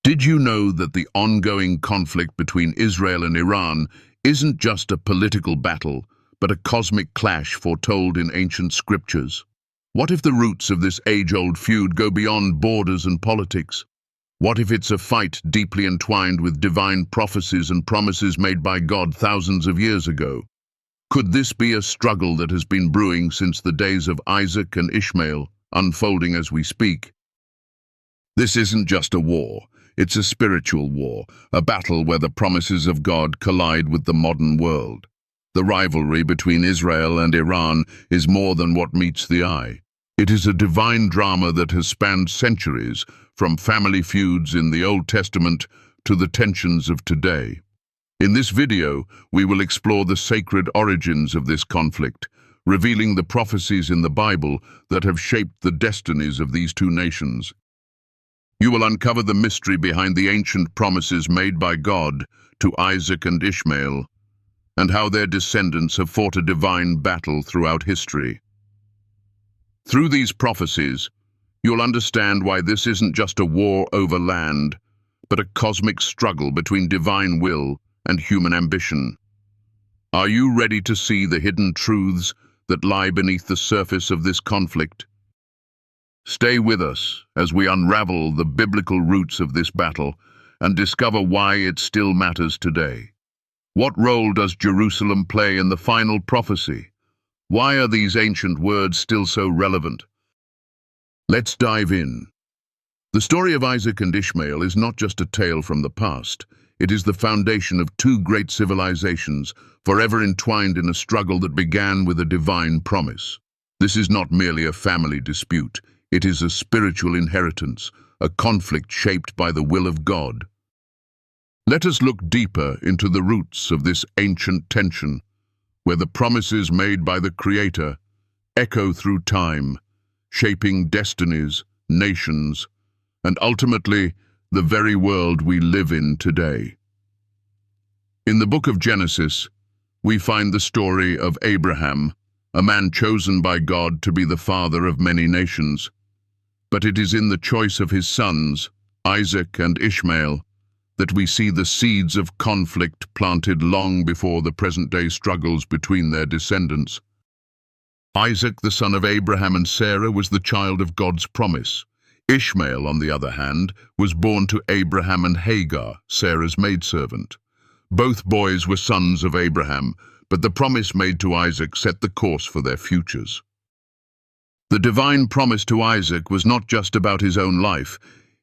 Did you know that the ongoing conflict between Israel and Iran isn't just a political battle, but a cosmic clash foretold in ancient scriptures? What if the roots of this age-old feud go beyond borders and politics? What if it's a fight deeply entwined with divine prophecies and promises made by God thousands of years ago? Could this be a struggle that has been brewing since the days of Isaac and Ishmael, unfolding as we speak? This isn't just a war. It's a spiritual war, a battle where the promises of God collide with the modern world. The rivalry between Israel and Iran is more than what meets the eye. It is a divine drama that has spanned centuries, from family feuds in the Old Testament to the tensions of today. In this video, we will explore the sacred origins of this conflict, revealing the prophecies in the Bible that have shaped the destinies of these two nations. You will uncover the mystery behind the ancient promises made by God to Isaac and Ishmael, and how their descendants have fought a divine battle throughout history. Through these prophecies, you'll understand why this isn't just a war over land, but a cosmic struggle between divine will and human ambition. Are you ready to see the hidden truths that lie beneath the surface of this conflict? Stay with us as we unravel the biblical roots of this battle and discover why it still matters today. What role does Jerusalem play in the final prophecy? Why are these ancient words still so relevant? Let's dive in. The story of Isaac and Ishmael is not just a tale from the past. It is the foundation of two great civilizations, forever entwined in a struggle that began with a divine promise. This is not merely a family dispute. It is a spiritual inheritance, a conflict shaped by the will of God. Let us look deeper into the roots of this ancient tension, where the promises made by the Creator echo through time, shaping destinies, nations, and ultimately the very world we live in today. In the book of Genesis, we find the story of Abraham, a man chosen by God to be the father of many nations. But it is in the choice of his sons, Isaac and Ishmael, that we see the seeds of conflict planted long before the present-day struggles between their descendants. Isaac, the son of Abraham and Sarah, was the child of God's promise. Ishmael, on the other hand, was born to Abraham and Hagar, Sarah's maidservant. Both boys were sons of Abraham, but the promise made to Isaac set the course for their futures. The divine promise to Isaac was not just about his own life,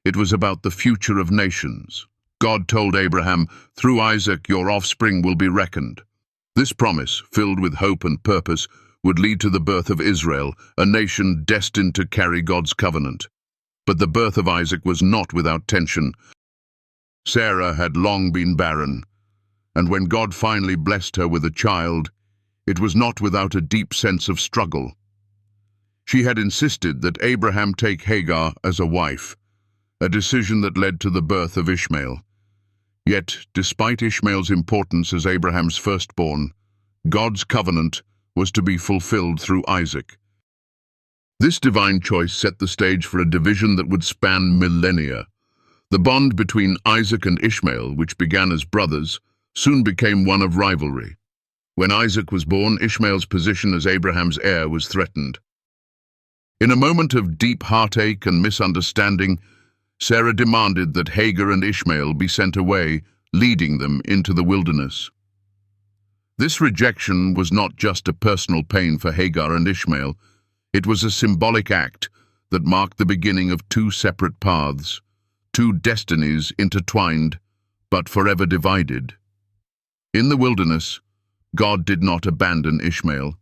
it was about the future of nations. God told Abraham, "Through Isaac your offspring will be reckoned." This promise, filled with hope and purpose, would lead to the birth of Israel, a nation destined to carry God's covenant. But the birth of Isaac was not without tension. Sarah had long been barren, and when God finally blessed her with a child, it was not without a deep sense of struggle. She had insisted that Abraham take Hagar as a wife, a decision that led to the birth of Ishmael. Yet, despite Ishmael's importance as Abraham's firstborn, God's covenant was to be fulfilled through Isaac. This divine choice set the stage for a division that would span millennia. The bond between Isaac and Ishmael, which began as brothers, soon became one of rivalry. When Isaac was born, Ishmael's position as Abraham's heir was threatened. In a moment of deep heartache and misunderstanding, Sarah demanded that Hagar and Ishmael be sent away, leading them into the wilderness. This rejection was not just a personal pain for Hagar and Ishmael, it was a symbolic act that marked the beginning of two separate paths, two destinies intertwined, but forever divided. In the wilderness, God did not abandon Ishmael.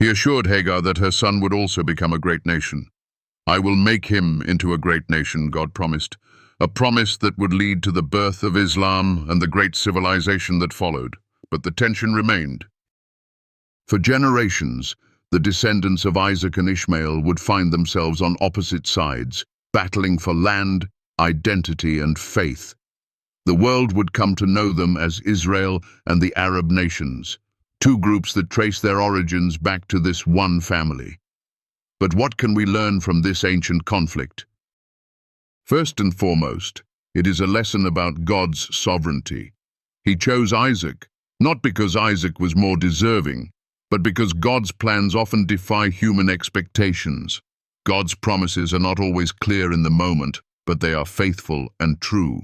He assured Hagar that her son would also become a great nation. "I will make him into a great nation," God promised, a promise that would lead to the birth of Islam and the great civilization that followed. But the tension remained. For generations, the descendants of Isaac and Ishmael would find themselves on opposite sides, battling for land, identity, and faith. The world would come to know them as Israel and the Arab nations, two groups that trace their origins back to this one family. But what can we learn from this ancient conflict? First and foremost, It is a lesson about God's sovereignty. He chose Isaac, not because Isaac was more deserving, but because God's plans often defy human expectations. God's promises are not always clear in the moment, but they are faithful and true.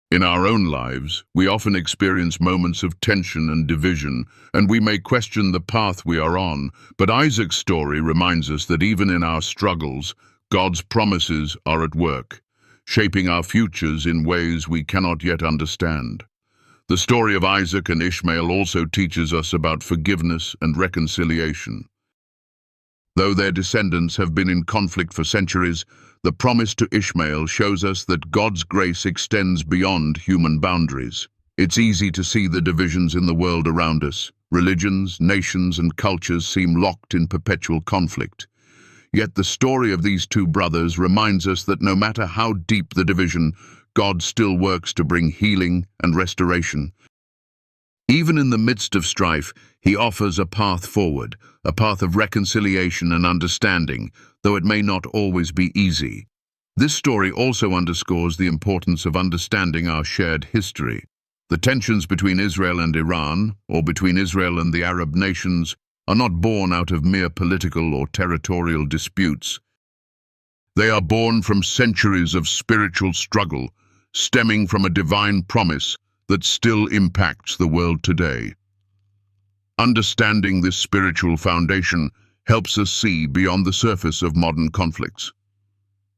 In our own lives, we often experience moments of tension and division, and we may question the path we are on, but Isaac's story reminds us that even in our struggles, God's promises are at work, shaping our futures in ways we cannot yet understand. The story of Isaac and Ishmael also teaches us about forgiveness and reconciliation. Though their descendants have been in conflict for centuries, the promise to Ishmael shows us that God's grace extends beyond human boundaries. It's easy to see the divisions in the world around us. Religions, nations, and cultures seem locked in perpetual conflict. Yet the story of these two brothers reminds us that no matter how deep the division, God still works to bring healing and restoration. Even in the midst of strife, he offers a path forward, a path of reconciliation and understanding, though it may not always be easy. This story also underscores the importance of understanding our shared history. The tensions between Israel and Iran, or between Israel and the Arab nations, are not born out of mere political or territorial disputes. They are born from centuries of spiritual struggle, stemming from a divine promise that still impacts the world today. Understanding this spiritual foundation helps us see beyond the surface of modern conflicts.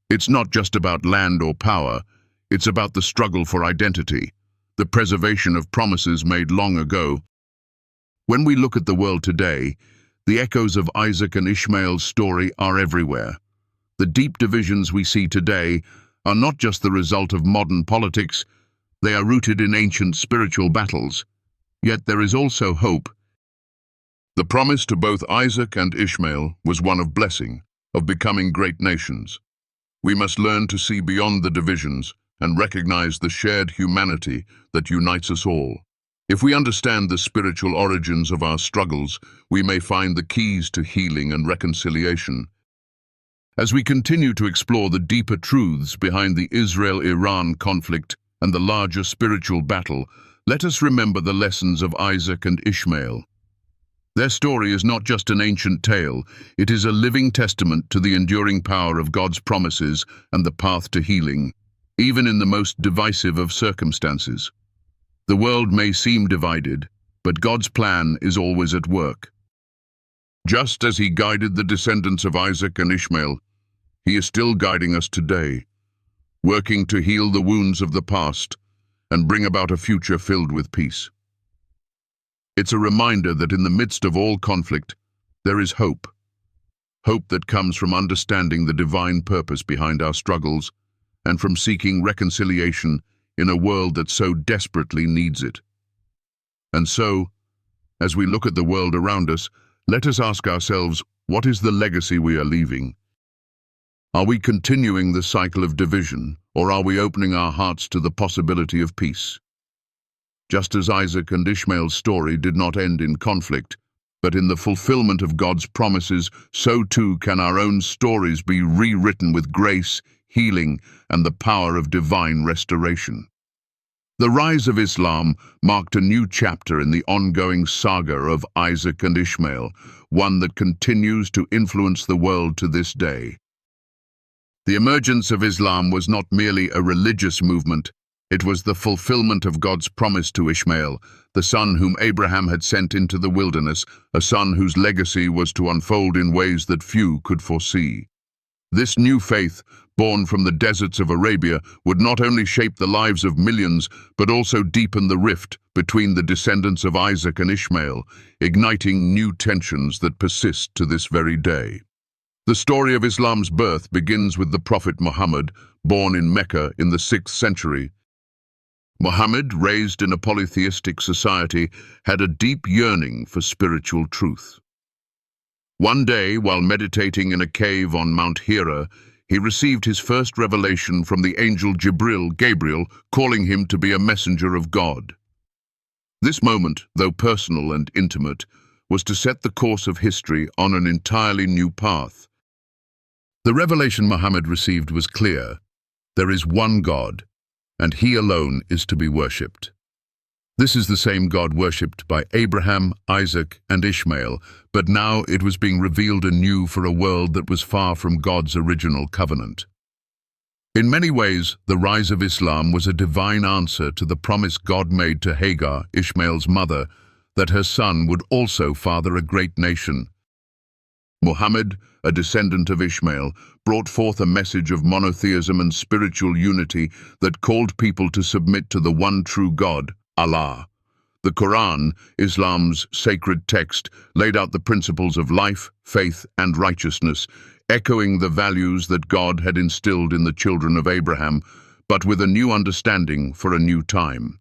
It's not just about land or power, it's about the struggle for identity, the preservation of promises made long ago. When we look at the world today, the echoes of Isaac and Ishmael's story are everywhere. The deep divisions we see today are not just the result of modern politics, they are rooted in ancient spiritual battles. Yet there is also hope. The promise to both Isaac and Ishmael was one of blessing, of becoming great nations. We must learn to see beyond the divisions and recognize the shared humanity that unites us all. If we understand the spiritual origins of our struggles, we may find the keys to healing and reconciliation. As we continue to explore the deeper truths behind the Israel-Iran conflict and the larger spiritual battle, let us remember the lessons of Isaac and Ishmael. Their story is not just an ancient tale, it is a living testament to the enduring power of God's promises and the path to healing, even in the most divisive of circumstances. The world may seem divided, but God's plan is always at work. Just as he guided the descendants of Isaac and Ishmael, he is still guiding us today, working to heal the wounds of the past and bring about a future filled with peace. It's a reminder that in the midst of all conflict, there is hope. Hope that comes from understanding the divine purpose behind our struggles and from seeking reconciliation in a world that so desperately needs it. And so, as we look at the world around us, let us ask ourselves, what is the legacy we are leaving? Are we continuing the cycle of division, or are we opening our hearts to the possibility of peace? Just as Isaac and Ishmael's story did not end in conflict, but in the fulfillment of God's promises, so too can our own stories be rewritten with grace, healing, and the power of divine restoration. The rise of Islam marked a new chapter in the ongoing saga of Isaac and Ishmael, one that continues to influence the world to this day. The emergence of Islam was not merely a religious movement, it was the fulfillment of God's promise to Ishmael, the son whom Abraham had sent into the wilderness, a son whose legacy was to unfold in ways that few could foresee. This new faith, born from the deserts of Arabia, would not only shape the lives of millions, but also deepen the rift between the descendants of Isaac and Ishmael, igniting new tensions that persist to this very day. The story of Islam's birth begins with the Prophet Muhammad, born in Mecca in the 6th century. Muhammad, raised in a polytheistic society, had a deep yearning for spiritual truth. One day, while meditating in a cave on Mount Hira, he received his first revelation from the angel Gabriel, calling him to be a messenger of God. This moment, though personal and intimate, was to set the course of history on an entirely new path. The revelation Muhammad received was clear. There is one God, and he alone is to be worshipped. This is the same God worshipped by Abraham, Isaac, and Ishmael, but now it was being revealed anew for a world that was far from God's original covenant. In many ways, the rise of Islam was a divine answer to the promise God made to Hagar, Ishmael's mother, that her son would also father a great nation. Muhammad, a descendant of Ishmael, brought forth a message of monotheism and spiritual unity that called people to submit to the one true God, Allah. The Quran, Islam's sacred text, laid out the principles of life, faith, and righteousness, echoing the values that God had instilled in the children of Abraham, but with a new understanding for a new time.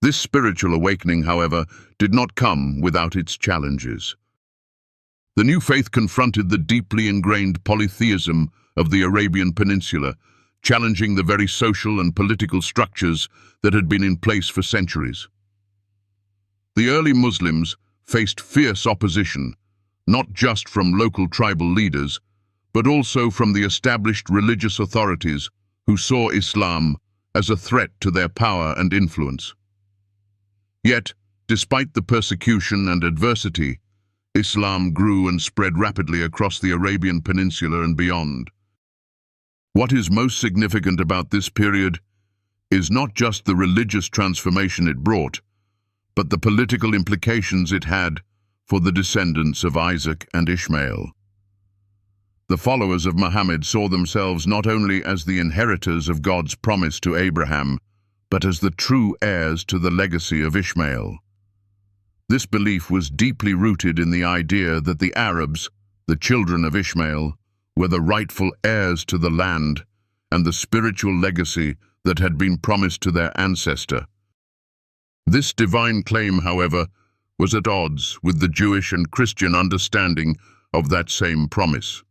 This spiritual awakening, however, did not come without its challenges. The new faith confronted the deeply ingrained polytheism of the Arabian Peninsula, challenging the very social and political structures that had been in place for centuries. The early Muslims faced fierce opposition, not just from local tribal leaders, but also from the established religious authorities who saw Islam as a threat to their power and influence. Yet, despite the persecution and adversity, Islam grew and spread rapidly across the Arabian Peninsula and beyond. What is most significant about this period is not just the religious transformation it brought, but the political implications it had for the descendants of Isaac and Ishmael. The followers of Muhammad saw themselves not only as the inheritors of God's promise to Abraham, but as the true heirs to the legacy of Ishmael. This belief was deeply rooted in the idea that the Arabs, the children of Ishmael, were the rightful heirs to the land and the spiritual legacy that had been promised to their ancestor. This divine claim, however, was at odds with the Jewish and Christian understanding of that same promise.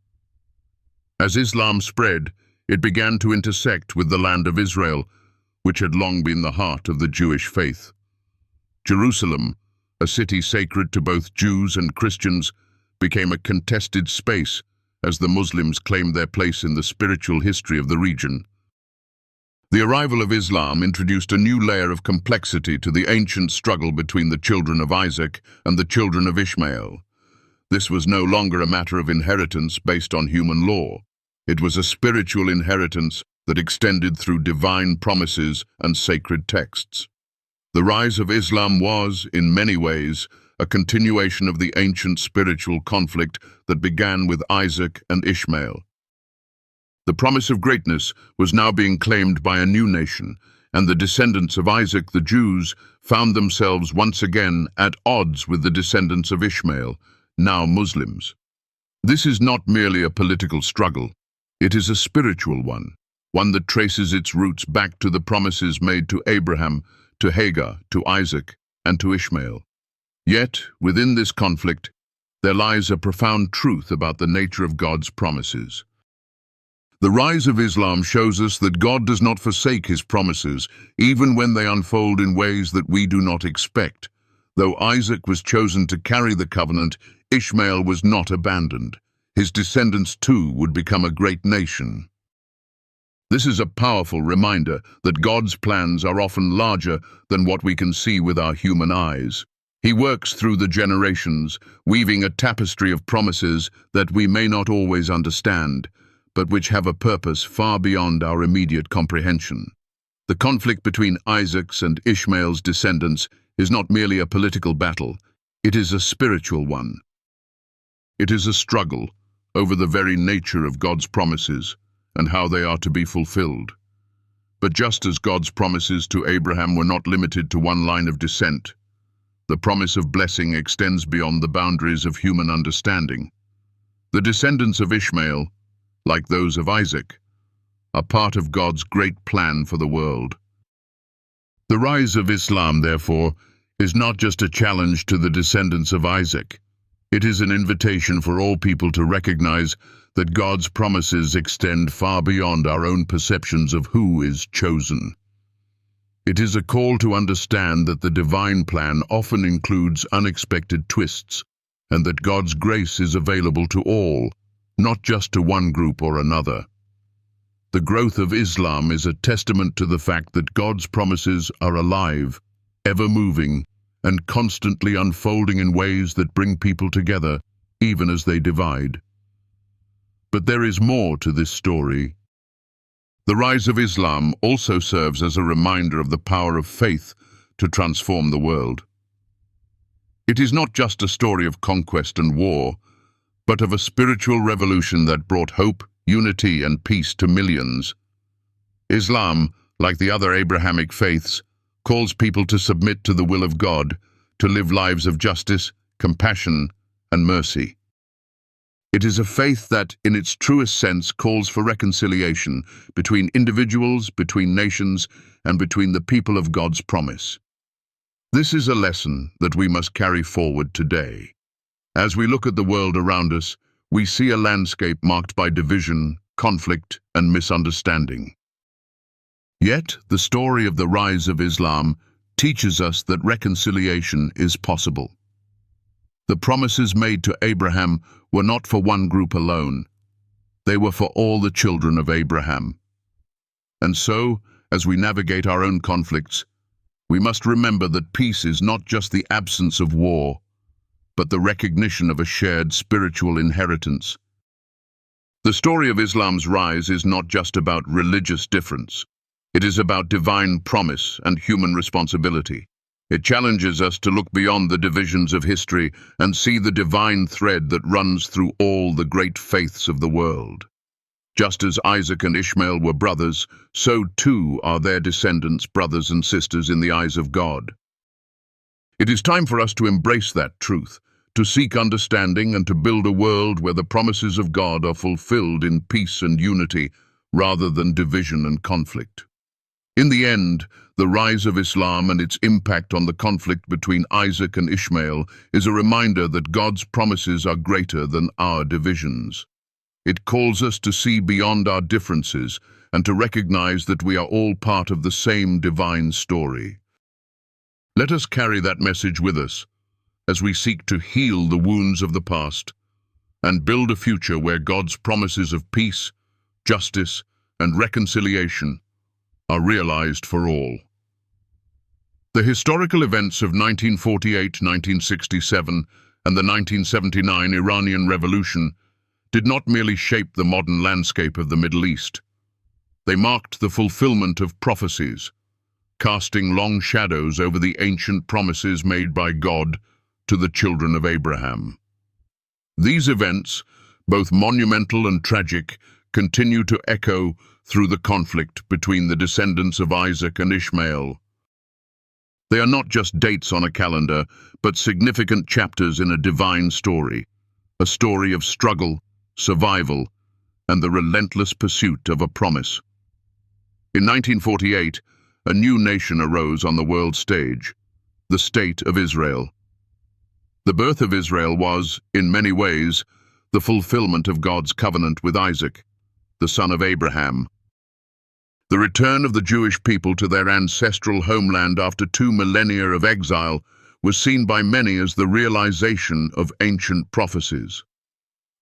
As Islam spread, it began to intersect with the land of Israel, which had long been the heart of the Jewish faith. Jerusalem, a city sacred to both Jews and Christians, became a contested space as the Muslims claimed their place in the spiritual history of the region. The arrival of Islam introduced a new layer of complexity to the ancient struggle between the children of Isaac and the children of Ishmael. This was no longer a matter of inheritance based on human law. It was a spiritual inheritance that extended through divine promises and sacred texts. The rise of Islam was, in many ways, a continuation of the ancient spiritual conflict that began with Isaac and Ishmael. The promise of greatness was now being claimed by a new nation, and the descendants of Isaac, the Jews, found themselves once again at odds with the descendants of Ishmael, now Muslims. This is not merely a political struggle. It is a spiritual one that traces its roots back to the promises made to Abraham, to Hagar, to Isaac, and to Ishmael. Yet, within this conflict, there lies a profound truth about the nature of God's promises. The rise of Islam shows us that God does not forsake his promises, even when they unfold in ways that we do not expect. Though Isaac was chosen to carry the covenant, Ishmael was not abandoned. His descendants too would become a great nation. This is a powerful reminder that God's plans are often larger than what we can see with our human eyes. He works through the generations, weaving a tapestry of promises that we may not always understand, but which have a purpose far beyond our immediate comprehension. The conflict between Isaac's and Ishmael's descendants is not merely a political battle, it is a spiritual one. It is a struggle over the very nature of God's promises and how they are to be fulfilled. But just as God's promises to Abraham were not limited to one line of descent, the promise of blessing extends beyond the boundaries of human understanding. The descendants of Ishmael, like those of Isaac, are part of God's great plan for the world. The rise of Islam, therefore, is not just a challenge to the descendants of Isaac. It is an invitation for all people to recognize that God's promises extend far beyond our own perceptions of who is chosen. It is a call to understand that the divine plan often includes unexpected twists, and that God's grace is available to all, not just to one group or another. The growth of Islam is a testament to the fact that God's promises are alive, ever-moving, and constantly unfolding in ways that bring people together, even as they divide. But there is more to this story. The rise of Islam also serves as a reminder of the power of faith to transform the world. It is not just a story of conquest and war, but of a spiritual revolution that brought hope, unity, and peace to millions. Islam, like the other Abrahamic faiths, calls people to submit to the will of God, to live lives of justice, compassion, and mercy. It is a faith that, in its truest sense, calls for reconciliation between individuals, between nations, and between the people of God's promise. This is a lesson that we must carry forward today. As we look at the world around us, we see a landscape marked by division, conflict, and misunderstanding. Yet, the story of the rise of Islam teaches us that reconciliation is possible. The promises made to Abraham were not for one group alone. They were for all the children of Abraham. And so, as we navigate our own conflicts, we must remember that peace is not just the absence of war, but the recognition of a shared spiritual inheritance. The story of Islam's rise is not just about religious difference. It is about divine promise and human responsibility. It challenges us to look beyond the divisions of history and see the divine thread that runs through all the great faiths of the world. Just as Isaac and Ishmael were brothers, so too are their descendants brothers and sisters in the eyes of God. It is time for us to embrace that truth, to seek understanding and to build a world where the promises of God are fulfilled in peace and unity rather than division and conflict. In the end, the rise of Islam and its impact on the conflict between Isaac and Ishmael is a reminder that God's promises are greater than our divisions. It calls us to see beyond our differences and to recognize that we are all part of the same divine story. Let us carry that message with us as we seek to heal the wounds of the past and build a future where God's promises of peace, justice, and reconciliation are realized for all. The historical events of 1948, 1967, and the 1979 Iranian Revolution did not merely shape the modern landscape of the Middle East. They marked the fulfillment of prophecies, casting long shadows over the ancient promises made by God to the children of Abraham. These events, both monumental and tragic, continue to echo through the conflict between the descendants of Isaac and Ishmael. They are not just dates on a calendar, but significant chapters in a divine story, a story of struggle, survival, and the relentless pursuit of a promise. In 1948, a new nation arose on the world stage, the State of Israel. The birth of Israel was, in many ways, the fulfillment of God's covenant with Isaac, the son of Abraham. The return of the Jewish people to their ancestral homeland after 2 millennia of exile was seen by many as the realization of ancient prophecies.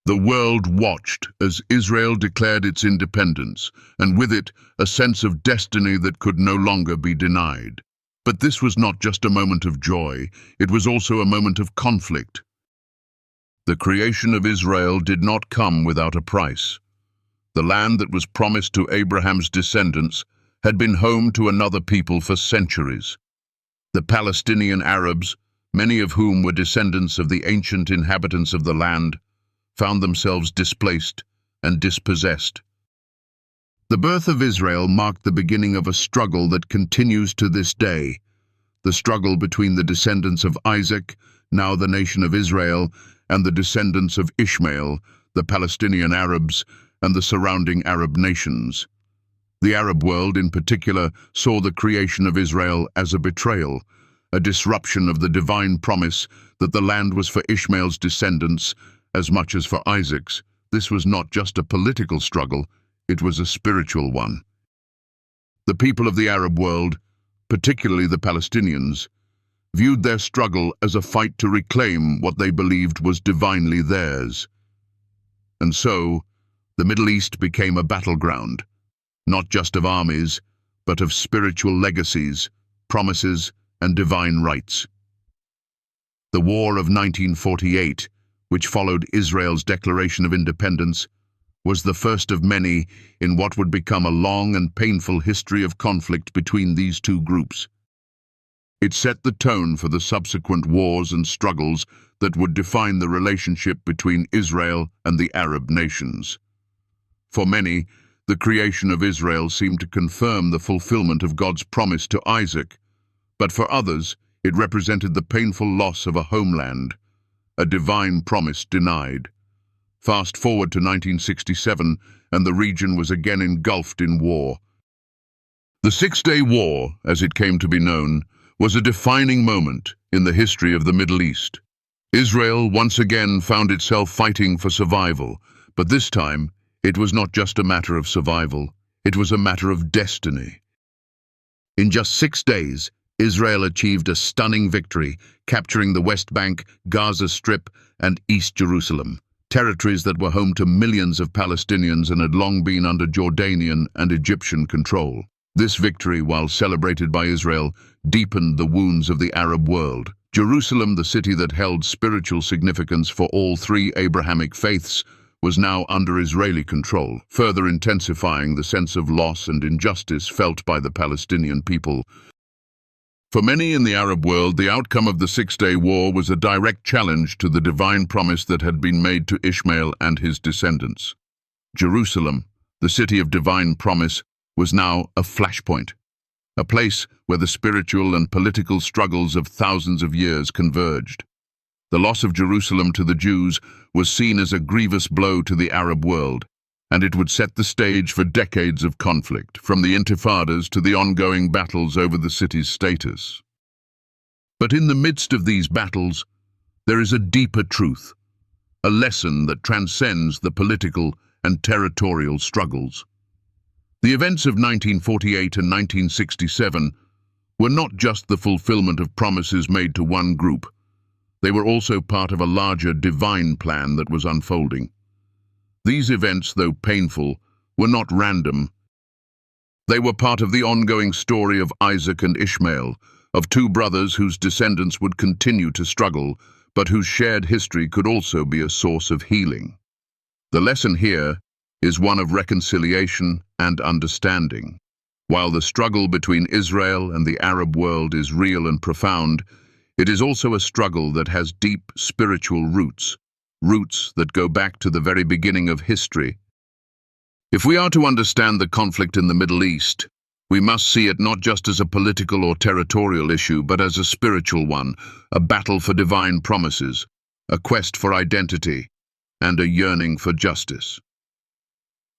The world watched as Israel declared its independence, and with it, a sense of destiny that could no longer be denied. But this was not just a moment of joy, it was also a moment of conflict. The creation of Israel did not come without a price. The land that was promised to Abraham's descendants had been home to another people for centuries. The Palestinian Arabs, many of whom were descendants of the ancient inhabitants of the land, found themselves displaced and dispossessed. The birth of Israel marked the beginning of a struggle that continues to this day, the struggle between the descendants of Isaac, now the nation of Israel, and the descendants of Ishmael, the Palestinian Arabs, and the surrounding Arab nations. The Arab world, in particular, saw the creation of Israel as a betrayal, a disruption of the divine promise that the land was for Ishmael's descendants as much as for Isaac's. This was not just a political struggle, it was a spiritual one. The people of the Arab world, particularly the Palestinians, viewed their struggle as a fight to reclaim what they believed was divinely theirs. And so, the Middle East became a battleground, not just of armies, but of spiritual legacies, promises, and divine rights. The War of 1948, which followed Israel's declaration of independence, was the first of many in what would become a long and painful history of conflict between these two groups. It set the tone for the subsequent wars and struggles that would define the relationship between Israel and the Arab nations. For many, the creation of Israel seemed to confirm the fulfillment of God's promise to Isaac, but for others, it represented the painful loss of a homeland, a divine promise denied. Fast forward to 1967, and the region was again engulfed in war. The Six-Day War, as it came to be known, was a defining moment in the history of the Middle East. Israel once again found itself fighting for survival, but this time it was not just a matter of survival, it was a matter of destiny. In just 6 days, Israel achieved a stunning victory, capturing the West Bank, Gaza Strip, and East Jerusalem, territories that were home to millions of Palestinians and had long been under Jordanian and Egyptian control. This victory, while celebrated by Israel, deepened the wounds of the Arab world. Jerusalem, the city that held spiritual significance for all three Abrahamic faiths, was now under Israeli control, further intensifying the sense of loss and injustice felt by the Palestinian people. For many in the Arab world, the outcome of the Six-Day War was a direct challenge to the divine promise that had been made to Ishmael and his descendants. Jerusalem, the city of divine promise, was now a flashpoint, a place where the spiritual and political struggles of thousands of years converged. The loss of Jerusalem to the Jews was seen as a grievous blow to the Arab world, and it would set the stage for decades of conflict, from the intifadas to the ongoing battles over the city's status. But in the midst of these battles, there is a deeper truth, a lesson that transcends the political and territorial struggles. The events of 1948 and 1967 were not just the fulfillment of promises made to one group. They were also part of a larger divine plan that was unfolding. These events, though painful, were not random. They were part of the ongoing story of Isaac and Ishmael, of two brothers whose descendants would continue to struggle, but whose shared history could also be a source of healing. The lesson here is one of reconciliation and understanding. While the struggle between Israel and the Arab world is real and profound, it is also a struggle that has deep spiritual roots that go back to the very beginning of history. If we are to understand the conflict in the Middle East, we must see it not just as a political or territorial issue, but as a spiritual one, a battle for divine promises, a quest for identity, and a yearning for justice.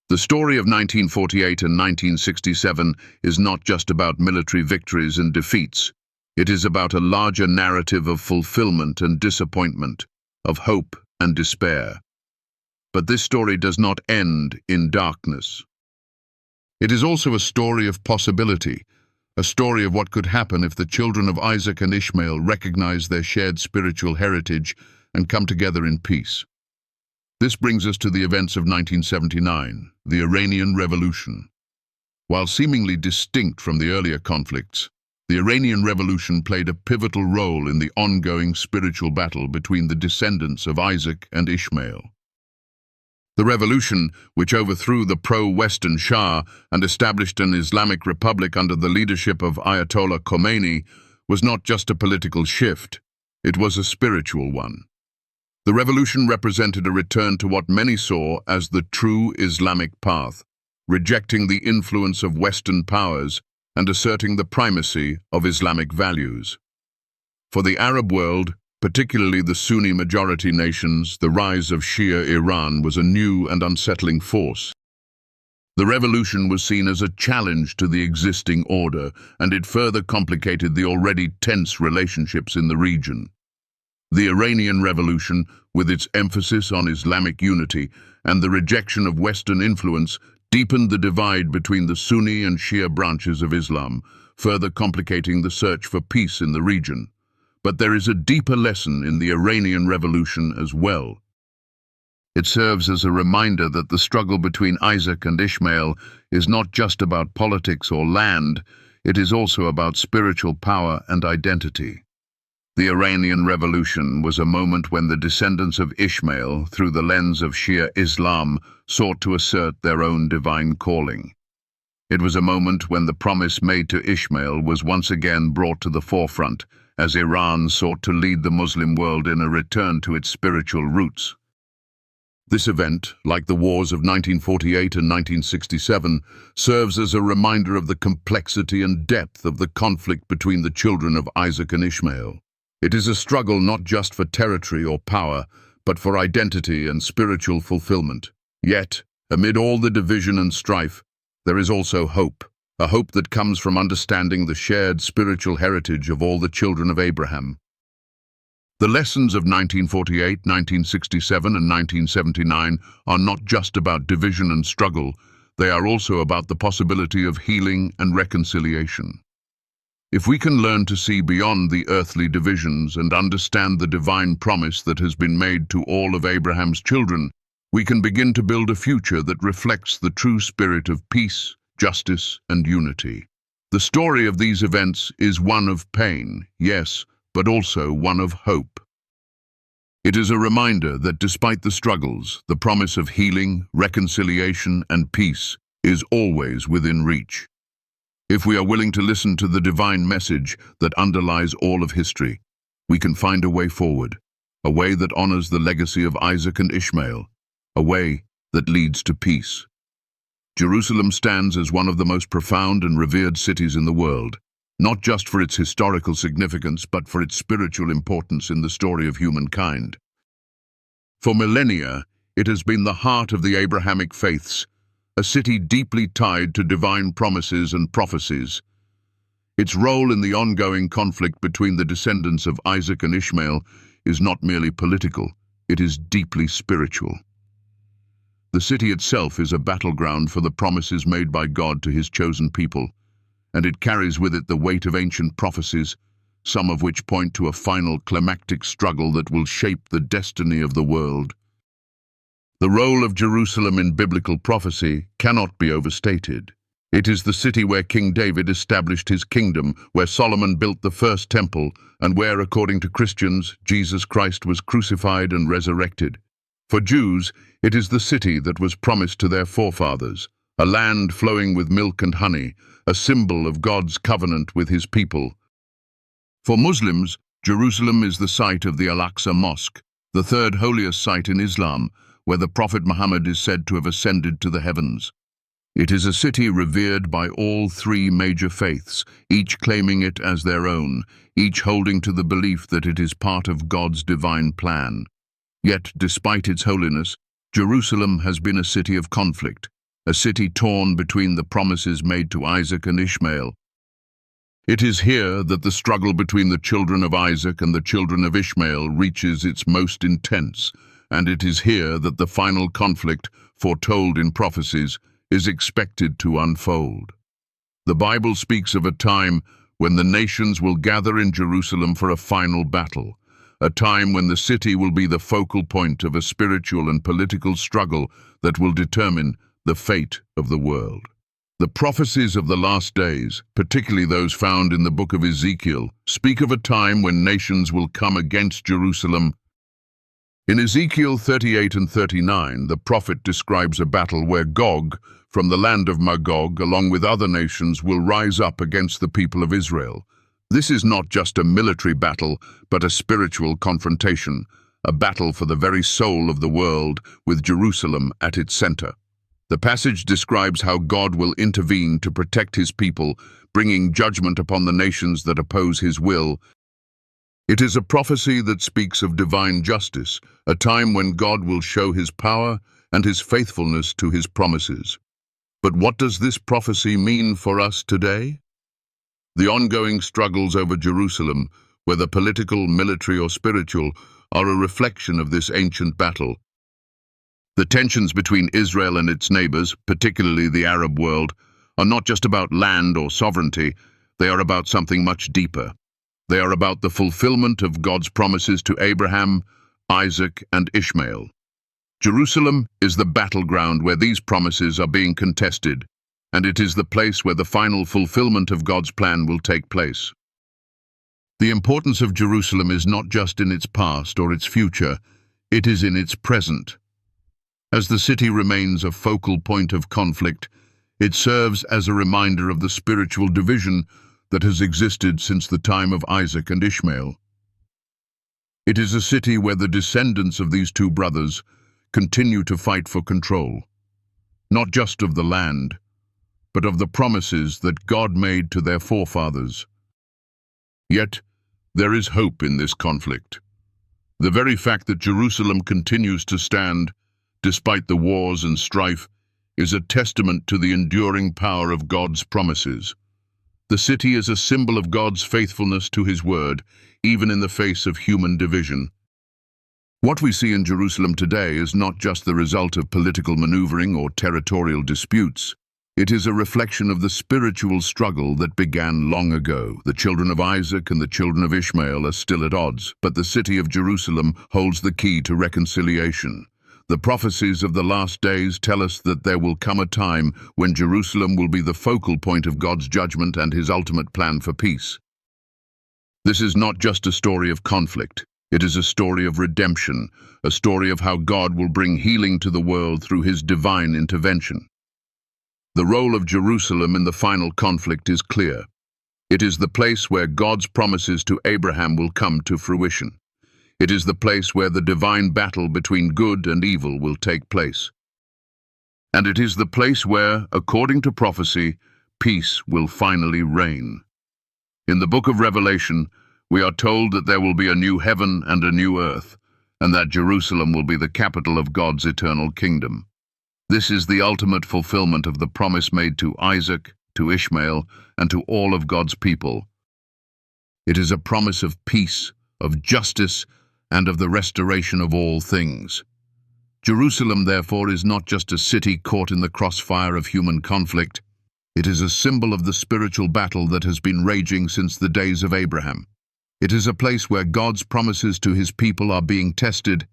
The story of 1948 and 1967 is not just about military victories and defeats. It is about a larger narrative of fulfillment and disappointment, of hope and despair. But this story does not end in darkness. It is also a story of possibility, a story of what could happen if the children of Isaac and Ishmael recognize their shared spiritual heritage and come together in peace. This brings us to the events of 1979, the Iranian Revolution. While seemingly distinct from the earlier conflicts, the Iranian Revolution played a pivotal role in the ongoing spiritual battle between the descendants of Isaac and Ishmael. The revolution, which overthrew the pro-Western Shah and established an Islamic republic under the leadership of Ayatollah Khomeini, was not just a political shift, it was a spiritual one. The revolution represented a return to what many saw as the true Islamic path, rejecting the influence of Western powers and asserting the primacy of Islamic values. For the Arab world, particularly the Sunni majority nations, the rise of Shia Iran was a new and unsettling force. The revolution was seen as a challenge to the existing order, and it further complicated the already tense relationships in the region. The Iranian Revolution, with its emphasis on Islamic unity and the rejection of Western influence, deepened the divide between the Sunni and Shia branches of Islam, further complicating the search for peace in the region. But there is a deeper lesson in the Iranian Revolution as well. It serves as a reminder that the struggle between Isaac and Ishmael is not just about politics or land, it is also about spiritual power and identity. The Iranian Revolution was a moment when the descendants of Ishmael, through the lens of Shia Islam, sought to assert their own divine calling. It was a moment when the promise made to Ishmael was once again brought to the forefront, as Iran sought to lead the Muslim world in a return to its spiritual roots. This event, like the wars of 1948 and 1967, serves as a reminder of the complexity and depth of the conflict between the children of Isaac and Ishmael. It is a struggle not just for territory or power, but for identity and spiritual fulfillment. Yet, amid all the division and strife, there is also hope, a hope that comes from understanding the shared spiritual heritage of all the children of Abraham. The lessons of 1948, 1967, and 1979 are not just about division and struggle, they are also about the possibility of healing and reconciliation. If we can learn to see beyond the earthly divisions and understand the divine promise that has been made to all of Abraham's children, we can begin to build a future that reflects the true spirit of peace, justice, and unity. The story of these events is one of pain, yes, but also one of hope. It is a reminder that despite the struggles, the promise of healing, reconciliation, and peace is always within reach. If we are willing to listen to the divine message that underlies all of history, we can find a way forward, a way that honors the legacy of Isaac and Ishmael, a way that leads to peace. Jerusalem stands as one of the most profound and revered cities in the world, not just for its historical significance, but for its spiritual importance in the story of humankind. For millennia, it has been the heart of the Abrahamic faiths, a city deeply tied to divine promises and prophecies. Its role in the ongoing conflict between the descendants of Isaac and Ishmael is not merely political, it is deeply spiritual. The city itself is a battleground for the promises made by God to his chosen people, and it carries with it the weight of ancient prophecies, some of which point to a final climactic struggle that will shape the destiny of the world. The role of Jerusalem in biblical prophecy cannot be overstated. It is the city where King David established his kingdom, where Solomon built the first temple, and where, according to Christians, Jesus Christ was crucified and resurrected. For Jews, it is the city that was promised to their forefathers, a land flowing with milk and honey, a symbol of God's covenant with his people. For Muslims, Jerusalem is the site of the Al-Aqsa Mosque, the third holiest site in Islam, where the Prophet Muhammad is said to have ascended to the heavens. It is a city revered by all three major faiths, each claiming it as their own, each holding to the belief that it is part of God's divine plan. Yet, despite its holiness, Jerusalem has been a city of conflict, a city torn between the promises made to Isaac and Ishmael. It is here that the struggle between the children of Isaac and the children of Ishmael reaches its most intense, and it is here that the final conflict, foretold in prophecies, is expected to unfold. The Bible speaks of a time when the nations will gather in Jerusalem for a final battle, a time when the city will be the focal point of a spiritual and political struggle that will determine the fate of the world. The prophecies of the last days, particularly those found in the book of Ezekiel, speak of a time when nations will come against Jerusalem. In Ezekiel 38 and 39, the prophet describes a battle where Gog, from the land of Magog, along with other nations, will rise up against the people of Israel. This is not just a military battle, but a spiritual confrontation, a battle for the very soul of the world, with Jerusalem at its center. The passage describes how God will intervene to protect his people, bringing judgment upon the nations that oppose his will. It is a prophecy that speaks of divine justice, a time when God will show his power and his faithfulness to his promises. But what does this prophecy mean for us today? The ongoing struggles over Jerusalem, whether political, military, or spiritual, are a reflection of this ancient battle. The tensions between Israel and its neighbors, particularly the Arab world, are not just about land or sovereignty, they are about something much deeper. They are about the fulfillment of God's promises to Abraham, Isaac, and Ishmael. Jerusalem is the battleground where these promises are being contested, and it is the place where the final fulfillment of God's plan will take place. The importance of Jerusalem is not just in its past or its future, it is in its present. As the city remains a focal point of conflict, it serves as a reminder of the spiritual division that has existed since the time of Isaac and Ishmael. It is a city where the descendants of these two brothers continue to fight for control, not just of the land, but of the promises that God made to their forefathers. Yet, there is hope in this conflict. The very fact that Jerusalem continues to stand, despite the wars and strife, is a testament to the enduring power of God's promises. The city is a symbol of God's faithfulness to His word, even in the face of human division. What we see in Jerusalem today is not just the result of political maneuvering or territorial disputes. It is a reflection of the spiritual struggle that began long ago. The children of Isaac and the children of Ishmael are still at odds, but the city of Jerusalem holds the key to reconciliation. The prophecies of the last days tell us that there will come a time when Jerusalem will be the focal point of God's judgment and His ultimate plan for peace. This is not just a story of conflict. It is a story of redemption, a story of how God will bring healing to the world through His divine intervention. The role of Jerusalem in the final conflict is clear. It is the place where God's promises to Abraham will come to fruition. It is the place where the divine battle between good and evil will take place. And it is the place where, according to prophecy, peace will finally reign. In the book of Revelation, we are told that there will be a new heaven and a new earth, and that Jerusalem will be the capital of God's eternal kingdom. This is the ultimate fulfillment of the promise made to Isaac, to Ishmael, and to all of God's people. It is a promise of peace, of justice, and of the restoration of all things. Jerusalem, therefore, is not just a city caught in the crossfire of human conflict. It is a symbol of the spiritual battle that has been raging since the days of Abraham. It is a place where God's promises to His people are being tested,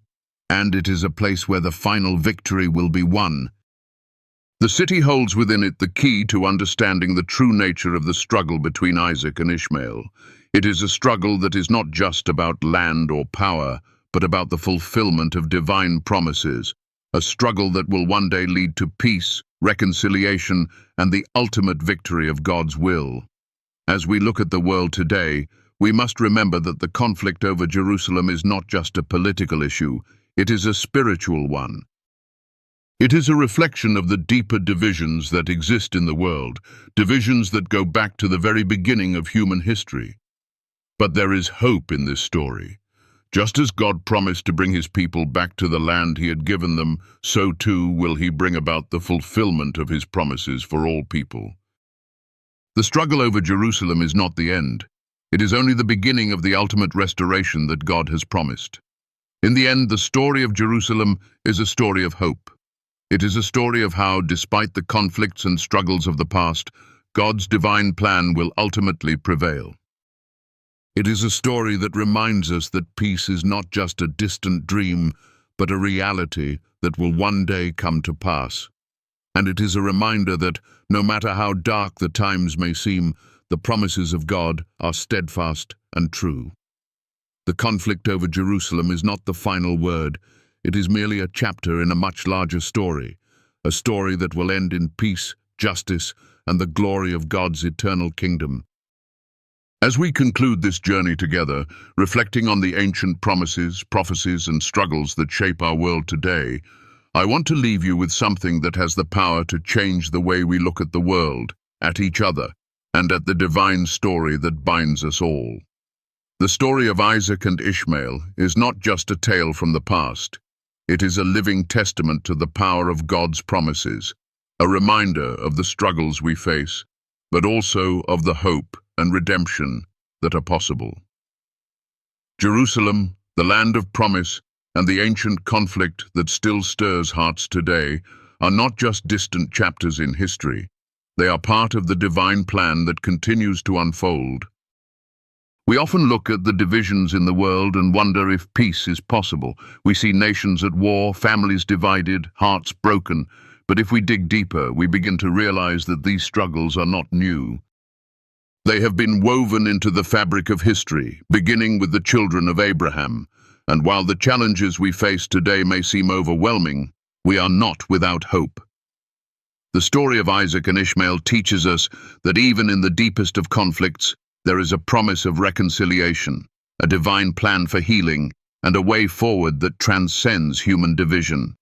and it is a place where the final victory will be won. The city holds within it the key to understanding the true nature of the struggle between Isaac and Ishmael. It is a struggle that is not just about land or power, but about the fulfillment of divine promises, a struggle that will one day lead to peace, reconciliation, and the ultimate victory of God's will. As we look at the world today, we must remember that the conflict over Jerusalem is not just a political issue, it is a spiritual one. It is a reflection of the deeper divisions that exist in the world, divisions that go back to the very beginning of human history. But there is hope in this story. Just as God promised to bring His people back to the land He had given them, so too will He bring about the fulfillment of His promises for all people. The struggle over Jerusalem is not the end. It is only the beginning of the ultimate restoration that God has promised. In the end, the story of Jerusalem is a story of hope. It is a story of how, despite the conflicts and struggles of the past, God's divine plan will ultimately prevail. It is a story that reminds us that peace is not just a distant dream, but a reality that will one day come to pass. And it is a reminder that, no matter how dark the times may seem, the promises of God are steadfast and true. The conflict over Jerusalem is not the final word. It is merely a chapter in a much larger story, a story that will end in peace, justice, and the glory of God's eternal kingdom. As we conclude this journey together, reflecting on the ancient promises, prophecies, and struggles that shape our world today, I want to leave you with something that has the power to change the way we look at the world, at each other, and at the divine story that binds us all. The story of Isaac and Ishmael is not just a tale from the past. It is a living testament to the power of God's promises, a reminder of the struggles we face, but also of the hope and redemption that are possible. Jerusalem, the land of promise, and the ancient conflict that still stirs hearts today are not just distant chapters in history. They are part of the divine plan that continues to unfold. We often look at the divisions in the world and wonder if peace is possible. We see nations at war, families divided, hearts broken. But if we dig deeper, we begin to realize that these struggles are not new. They have been woven into the fabric of history, beginning with the children of Abraham. And while the challenges we face today may seem overwhelming, we are not without hope. The story of Isaac and Ishmael teaches us that even in the deepest of conflicts, there is a promise of reconciliation, a divine plan for healing, and a way forward that transcends human division.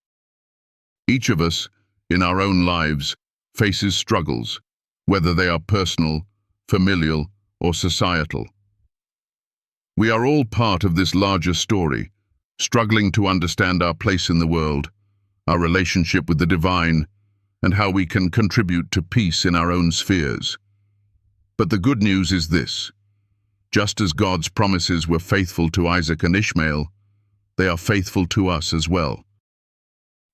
Each of us, in our own lives, faces struggles, whether they are personal, familial, or societal. We are all part of this larger story, struggling to understand our place in the world, our relationship with the divine, and how we can contribute to peace in our own spheres. But the good news is this: just as God's promises were faithful to Isaac and Ishmael, they are faithful to us as well.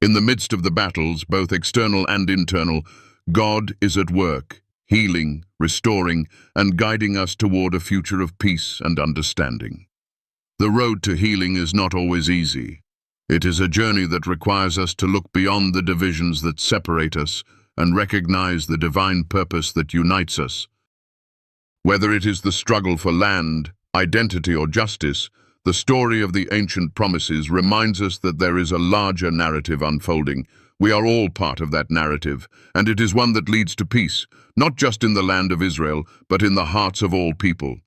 In the midst of the battles, both external and internal, God is at work, healing, restoring, and guiding us toward a future of peace and understanding. The road to healing is not always easy. It is a journey that requires us to look beyond the divisions that separate us and recognize the divine purpose that unites us. Whether it is the struggle for land, identity, or justice, the story of the ancient promises reminds us that there is a larger narrative unfolding. We are all part of that narrative, and it is one that leads to peace, not just in the land of Israel, but in the hearts of all people.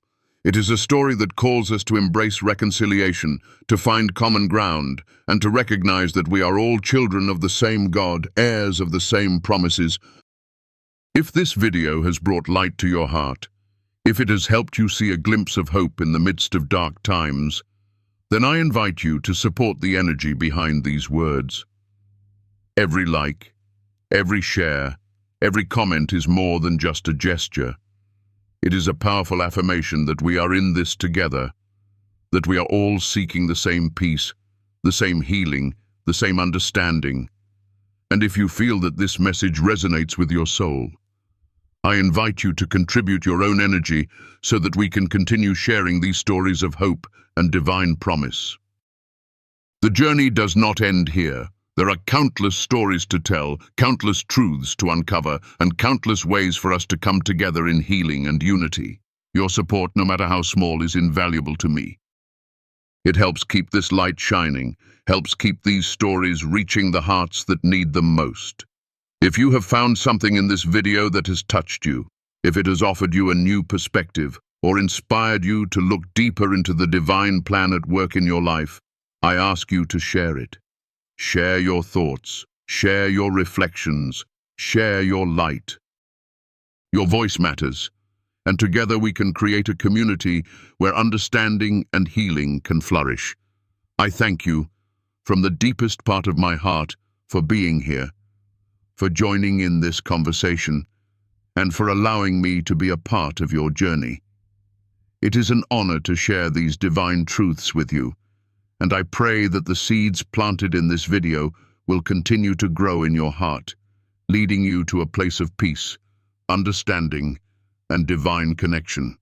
It is a story that calls us to embrace reconciliation, to find common ground, and to recognize that we are all children of the same God, heirs of the same promises. If this video has brought light to your heart, if it has helped you see a glimpse of hope in the midst of dark times, then I invite you to support the energy behind these words. Every like, every share, every comment is more than just a gesture. It is a powerful affirmation that we are in this together, that we are all seeking the same peace, the same healing, the same understanding. And if you feel that this message resonates with your soul, I invite you to contribute your own energy so that we can continue sharing these stories of hope and divine promise. The journey does not end here. There are countless stories to tell, countless truths to uncover, and countless ways for us to come together in healing and unity. Your support, no matter how small, is invaluable to me. It helps keep this light shining, helps keep these stories reaching the hearts that need them most. If you have found something in this video that has touched you, if it has offered you a new perspective, or inspired you to look deeper into the divine plan at work in your life, I ask you to share it. Share your thoughts, share your reflections, share your light. Your voice matters, and together we can create a community where understanding and healing can flourish. I thank you, from the deepest part of my heart, for being here, for joining in this conversation, and for allowing me to be a part of your journey. It is an honor to share these divine truths with you, and I pray that the seeds planted in this video will continue to grow in your heart, leading you to a place of peace, understanding, and divine connection.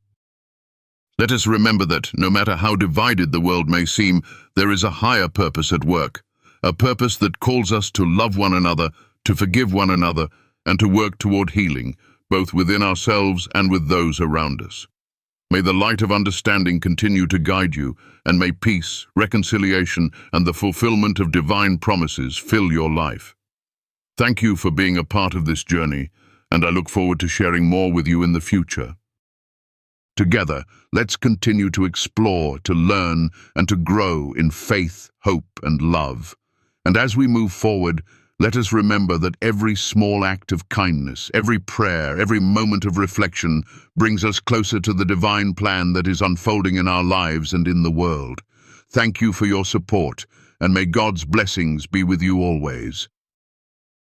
Let us remember that, no matter how divided the world may seem, there is a higher purpose at work, a purpose that calls us to love one another, to forgive one another, and to work toward healing, both within ourselves and with those around us. May the light of understanding continue to guide you, and may peace, reconciliation, and the fulfillment of divine promises fill your life. Thank you for being a part of this journey, and I look forward to sharing more with you in the future. Together, let's continue to explore, to learn, and to grow in faith, hope, and love. And as we move forward, let us remember that every small act of kindness, every prayer, every moment of reflection brings us closer to the divine plan that is unfolding in our lives and in the world. Thank you for your support, and may God's blessings be with you always.